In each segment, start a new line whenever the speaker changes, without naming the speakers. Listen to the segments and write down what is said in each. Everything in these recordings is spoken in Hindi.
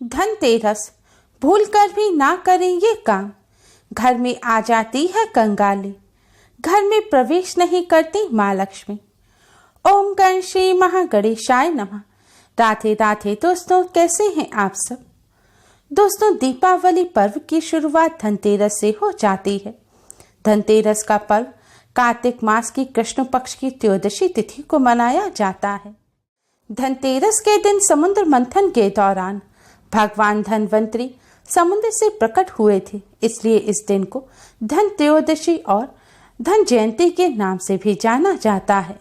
धनतेरस भूल कर भी ना करें ये काम, घर में आ जाती है कंगाली, घर में प्रवेश नहीं करती माँ लक्ष्मी। ओम गण श्री महागणेशाय नमः। राधे राधे दोस्तों, कैसे हैं आप सब। दोस्तों, दीपावली पर्व की शुरुआत धनतेरस से हो जाती है। धनतेरस का पर्व कार्तिक मास की कृष्ण पक्ष की त्रयोदशी तिथि को मनाया जाता है। धनतेरस के दिन समुद्र मंथन के दौरान भगवान धनवंतरी समुद्र से प्रकट हुए थे, इसलिए इस दिन को धन त्रयोदशी और धन जयंती के नाम से भी जाना जाता है।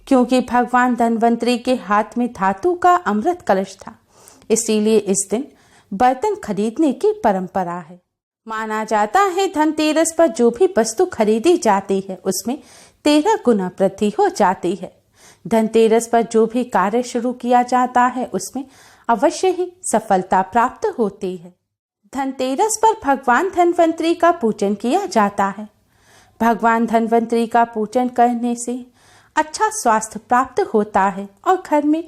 क्योंकि भगवान धनवंतरी के हाथ में धातु का अमृत कलश था, इसीलिए इस दिन बर्तन खरीदने की परंपरा है। माना जाता है धनतेरस पर जो भी वस्तु खरीदी जाती है उसमें 13 गुना वृद्धि हो जाती है। धनतेरस पर जो भी कार्य शुरू किया जाता है उसमें अवश्य ही सफलता प्राप्त होती है। धनतेरस पर भगवान धनवंतरी का पूजन किया जाता है। भगवान धनवंतरी का पूजन करने से अच्छा स्वास्थ्य प्राप्त होता है और घर में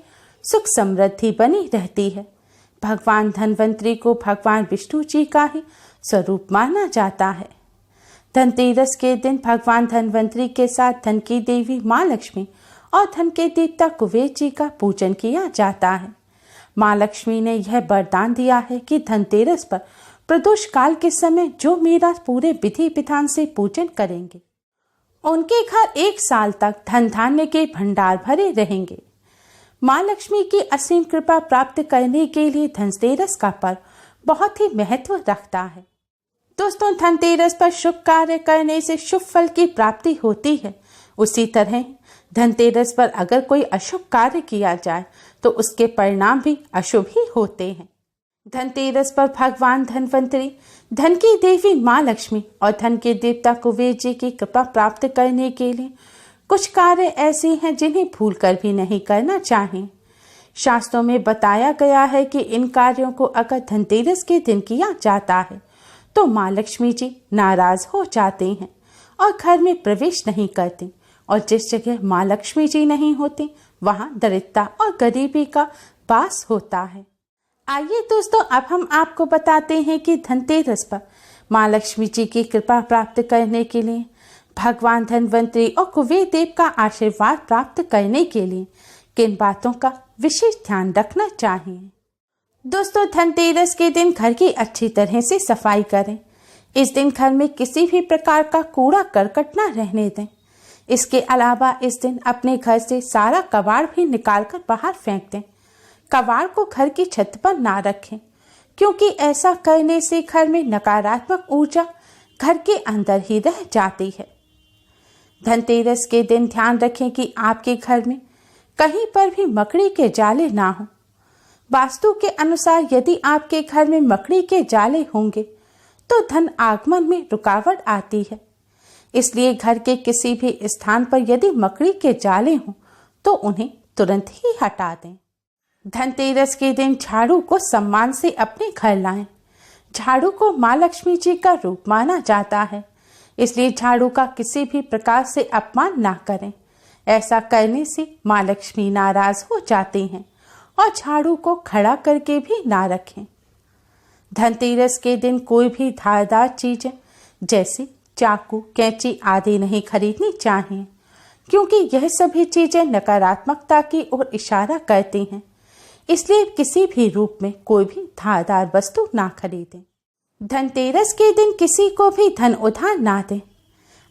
सुख समृद्धि बनी रहती है। भगवान धनवंतरी को भगवान विष्णु जी का ही स्वरूप माना जाता है। धनतेरस के दिन भगवान धनवंतरी के साथ धन की देवी माँ लक्ष्मी और धन के देवता कुबेर जी का पूजन किया जाता है। माँ लक्ष्मी ने यह वरदान दिया है कि धनतेरस पर प्रदोष काल के समय जो मेरा पूरे विधि विधान से पूजन करेंगे उनके घर 1 साल तक धन धान्य के भंडार भरे रहेंगे। माँ लक्ष्मी की असीम कृपा प्राप्त करने के लिए धनतेरस का पर्व बहुत ही महत्व रखता है। दोस्तों, धनतेरस पर शुभ कार्य करने से शुभ फल की प्राप्ति होती है। उसी तरह धनतेरस पर अगर कोई अशुभ कार्य किया जाए तो उसके परिणाम भी अशुभ ही होते हैं। धनतेरस पर भगवान धनवंतरी, धन की देवी माँ लक्ष्मी और धन के देवता कुबेर जी की कृपा प्राप्त करने के लिए कुछ कार्य ऐसे हैं जिन्हें भूलकर भी नहीं करना चाहिए। शास्त्रों में बताया गया है कि इन कार्यों को अगर धनतेरस के दिन किया जाता है तो माँ लक्ष्मी जी नाराज हो जाते हैं और घर में प्रवेश नहीं करते, और जिस जगह माँ लक्ष्मी जी नहीं होती वहां दरिद्रता और गरीबी का वास होता है। आइए दोस्तों, अब हम आपको बताते हैं कि धनतेरस पर माँ लक्ष्मी जी की कृपा प्राप्त करने के लिए, भगवान धनवंतरी और कुबेर देव का आशीर्वाद प्राप्त करने के लिए किन बातों का विशेष ध्यान रखना चाहिए। दोस्तों, धनतेरस के दिन घर की अच्छी तरह से सफाई करें। इस दिन घर में किसी भी प्रकार का कूड़ा करकट न रहने दें। इसके अलावा इस दिन अपने घर से सारा कबाड़ भी निकालकर बाहर फेंक दें। कबाड़ को घर की छत पर ना रखें, क्योंकि ऐसा करने से घर में नकारात्मक ऊर्जा घर के अंदर ही रह जाती है। धनतेरस के दिन ध्यान रखें कि आपके घर में कहीं पर भी मकड़ी के जाले ना हो। वास्तु के अनुसार यदि आपके घर में मकड़ी के जाले होंगे तो धन आगमन में रुकावट आती है। इसलिए घर के किसी भी स्थान पर यदि मकड़ी के जाले हों तो उन्हें तुरंत ही हटा दें। धनतेरस के दिन झाड़ू को सम्मान से अपने घर लाएं। झाड़ू को माँ लक्ष्मी जी का रूप माना जाता है, इसलिए झाड़ू का किसी भी प्रकार से अपमान ना करें। ऐसा करने से माँ लक्ष्मी नाराज हो जाती हैं और झाड़ू को खड़ा करके भी ना रखें। धनतेरस के दिन कोई भी धारदार चीजें जैसे चाकू, कैंची आदि नहीं खरीदनी चाहिए, क्योंकि यह सभी चीजें नकारात्मकता की ओर इशारा करती हैं। इसलिए किसी भी रूप में कोई भी धारदार वस्तु ना खरीदें। धनतेरस के दिन किसी को भी धन उधार ना दें।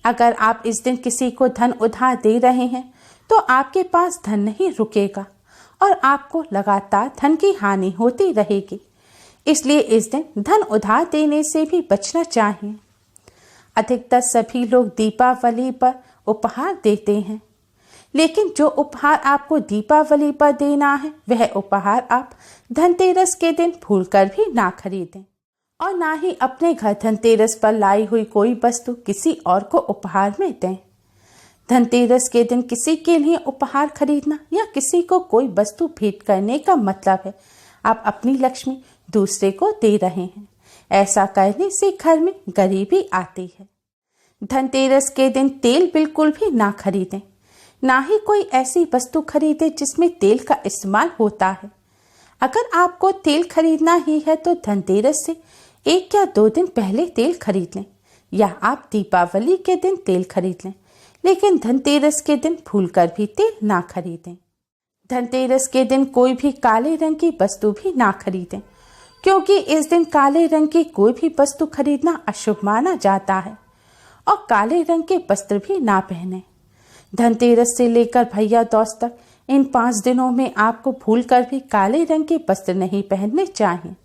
अगर आप इस दिन किसी को धन उधार दे रहे हैं तो आपके पास धन नहीं रुकेगा और आपको लगातार धन की हानि होती रहेगी। इसलिए इस दिन धन उधार देने से भी बचना चाहिए। अधिकतर सभी लोग दीपावली पर उपहार देते हैं, लेकिन जो उपहार आपको दीपावली पर देना है वह उपहार आप धनतेरस के दिन भूलकर भी ना खरीदें, और ना ही अपने घर धनतेरस पर लाई हुई कोई वस्तु किसी और को उपहार में दें। धनतेरस के दिन किसी के लिए उपहार खरीदना या किसी को कोई वस्तु भेंट करने का मतलब है आप अपनी लक्ष्मी दूसरे को दे रहे हैं। ऐसा करने से घर में गरीबी आती है। धनतेरस के दिन तेल बिल्कुल भी ना खरीदें, ना ही कोई ऐसी वस्तु खरीदें जिसमें तेल का इस्तेमाल होता है। अगर आपको तेल खरीदना ही है तो धनतेरस से 1 या 2 दिन पहले तेल खरीद लें, या आप दीपावली के दिन तेल खरीद लें, लेकिन धनतेरस के दिन भूलकर भी तेल ना खरीदें। धनतेरस के दिन कोई भी काले रंग की वस्तु भी ना खरीदें, क्योंकि इस दिन काले रंग की कोई भी वस्तु खरीदना अशुभ माना जाता है, और काले रंग के वस्त्र भी ना पहने। धनतेरस से लेकर भैया दूज तक इन 5 दिनों में आपको भूलकर भी काले रंग के वस्त्र नहीं पहनने चाहिए।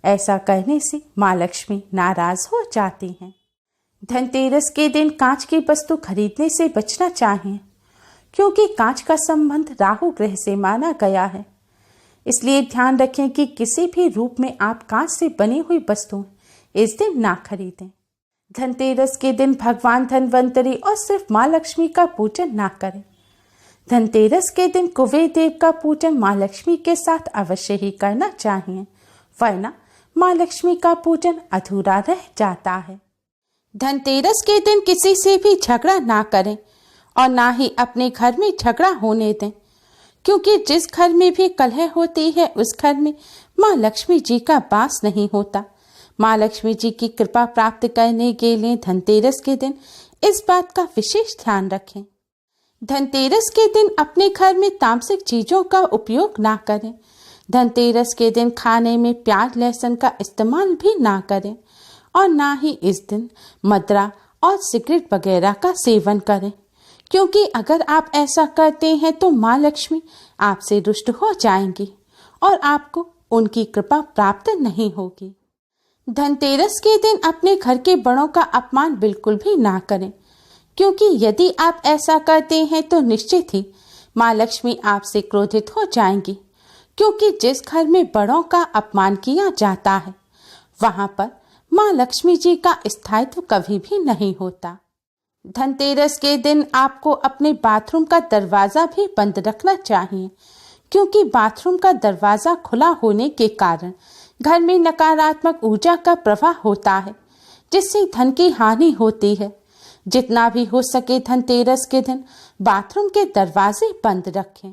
ऐसा करने से माँ लक्ष्मी नाराज हो जाती हैं। धनतेरस के दिन कांच की वस्तु खरीदने से बचना चाहिए, क्योंकि कांच का संबंध राहु ग्रह से माना गया है। इसलिए ध्यान रखें कि किसी भी रूप में आप कांच से बनी हुई वस्तुएं इस दिन ना खरीदें। धनतेरस के दिन भगवान धनवंतरी और सिर्फ माँ लक्ष्मी का पूजन ना करें। धनतेरस के दिन कुबेर देव का पूजन माँ लक्ष्मी के साथ अवश्य ही करना चाहिए, वरना माँ लक्ष्मी का पूजन अधूरा रह जाता है। धनतेरस के दिन किसी से भी झगड़ा ना करें और ना ही अपने घर में झगड़ा होने दें, क्योंकि जिस घर में भी कलह होती है उस घर में माँ लक्ष्मी जी का वास नहीं होता। माँ लक्ष्मी जी की कृपा प्राप्त करने के लिए धनतेरस के दिन इस बात का विशेष ध्यान रखें। धनतेरस के दिन अपने घर में तामसिक चीजों का उपयोग ना करें। धनतेरस के दिन खाने में प्याज लहसुन का इस्तेमाल भी ना करें, और ना ही इस दिन मदिरा और सिगरेट वगैरह का सेवन करें, क्योंकि अगर आप ऐसा करते हैं तो माँ लक्ष्मी आपसे रुष्ट हो जाएंगी और आपको उनकी कृपा प्राप्त नहीं होगी। धनतेरस के दिन अपने घर के बड़ों का अपमान बिल्कुल भी ना करें, क्योंकि यदि आप ऐसा करते हैं तो निश्चित ही माँ लक्ष्मी आपसे क्रोधित हो जाएंगी, क्योंकि जिस घर में बड़ों का अपमान किया जाता है वहां पर माँ लक्ष्मी जी का स्थायित्व कभी भी नहीं होता। धनतेरस के दिन आपको अपने बाथरूम का दरवाजा भी बंद रखना चाहिए, क्योंकि बाथरूम का दरवाजा खुला होने के कारण घर में नकारात्मक ऊर्जा का प्रवाह होता है, जिससे धन की हानि होती है। जितना भी हो सके धनतेरस के दिन बाथरूम के दरवाजे बंद रखें।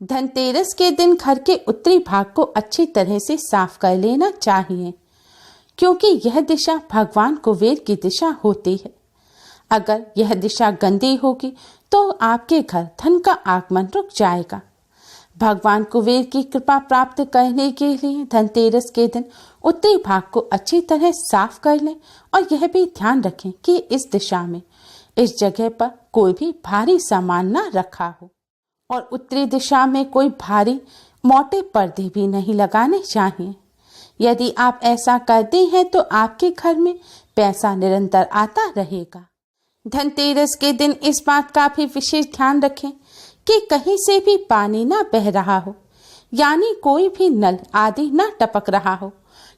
धनतेरस के दिन घर के उत्तरी भाग को अच्छी तरह से साफ कर लेना चाहिए, क्योंकि यह दिशा भगवान कुबेर की दिशा होती है। अगर यह दिशा गंदी होगी तो आपके घर धन का आगमन रुक जाएगा। भगवान कुबेर की कृपा प्राप्त करने के लिए धनतेरस के दिन उत्तरी भाग को अच्छी तरह साफ कर लें, और यह भी ध्यान रखें कि इस दिशा में इस जगह पर कोई भी भारी सामान न रखा हो, और उत्तरी दिशा में कोई भारी मोटे पर्दे भी नहीं लगाने चाहिए। यदि आप ऐसा करते हैं तो आपके घर में पैसा निरंतर आता रहेगा। धनतेरस के दिन इस बात का भी विशेष ध्यान रखें कि कहीं से भी पानी ना बह रहा हो, यानी कोई भी नल आदि ना टपक रहा हो,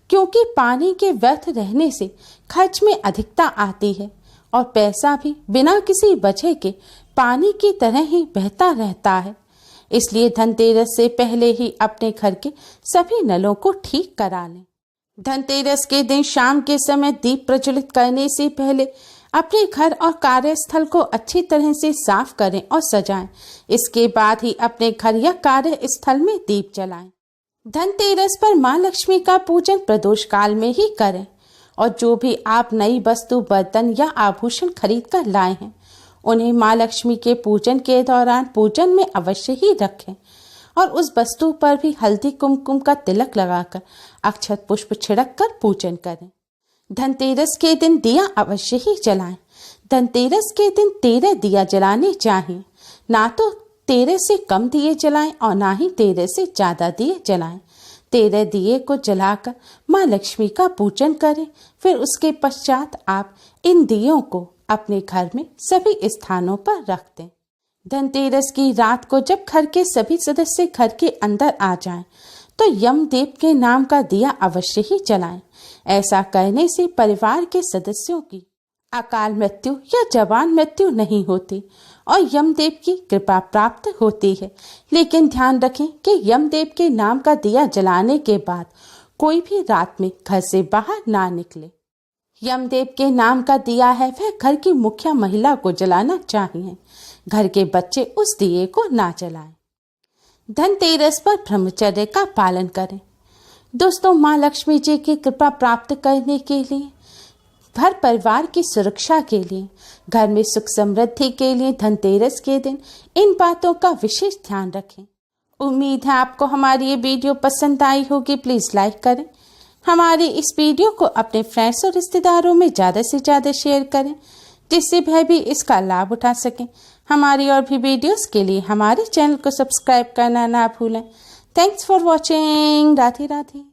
क्योंकि पानी के व्यर्थ रहने से खर्च में अधिकता आती है और पैसा भी बिना किसी वजह के पानी की तरह ही बहता रहता है। इसलिए धनतेरस से पहले ही अपने घर के सभी नलों को ठीक करा लें। धनतेरस के दिन शाम के समय दीप प्रज्वलित करने से पहले अपने घर और कार्यस्थल को अच्छी तरह से साफ करें और सजाएं। इसके बाद ही अपने घर या कार्यस्थल में दीप जलाएं। धनतेरस पर माँ लक्ष्मी का पूजन प्रदोष काल में ही करें, और जो भी आप नई वस्तु, बर्तन या आभूषण खरीद कर लाए हैं उन्हें माँ लक्ष्मी के पूजन के दौरान पूजन में अवश्य ही रखें, और उस वस्तु पर भी हल्दी कुमकुम का तिलक लगाकर अक्षत पुष्प छिड़क कर पूजन करें। धनतेरस के दिन दिया अवश्य ही जलाएं। धनतेरस के दिन 13 दिया जलाने चाहिए, ना तो 13 से कम दिए जलाएं और ना ही 13 से ज्यादा दिए जलाएं। 13 दिए को जलाकर माँ लक्ष्मी का पूजन करें। फिर उसके पश्चात आप इन दियों को अपने घर में सभी स्थानों पर रख दें। धनतेरस की रात को जब घर के सभी सदस्य घर के अंदर आ जाएं, तो यमदेव के नाम का दिया अवश्य ही जलाएं। ऐसा करने से परिवार के सदस्यों की अकाल मृत्यु या जवान मृत्यु नहीं होती और यमदेव की कृपा प्राप्त होती है। लेकिन ध्यान रखें कि यमदेव के नाम का दिया जलाने के बाद कोई भी रात में घर से बाहर ना निकले। यमदेव के नाम का दिया है वह घर की मुखिया महिला को जलाना चाहिए। घर के बच्चे उस दिए को ना जलाएं। धनतेरस पर ब्रह्मचर्य का पालन करें। दोस्तों, माँ लक्ष्मी जी की कृपा प्राप्त करने के लिए, घर परिवार की सुरक्षा के लिए, घर में सुख समृद्धि के लिए धनतेरस के दिन इन बातों का विशेष ध्यान रखें। उम्मीद है आपको हमारी ये वीडियो पसंद आई होगी। प्लीज़ लाइक करें। हमारी इस वीडियो को अपने फ्रेंड्स और रिश्तेदारों में ज़्यादा से ज़्यादा शेयर करें, जिससे वह भी इसका लाभ उठा सकें। हमारी और भी वीडियोस के लिए हमारे चैनल को सब्सक्राइब करना ना भूलें। Thanks for watching. Radhe Radhe.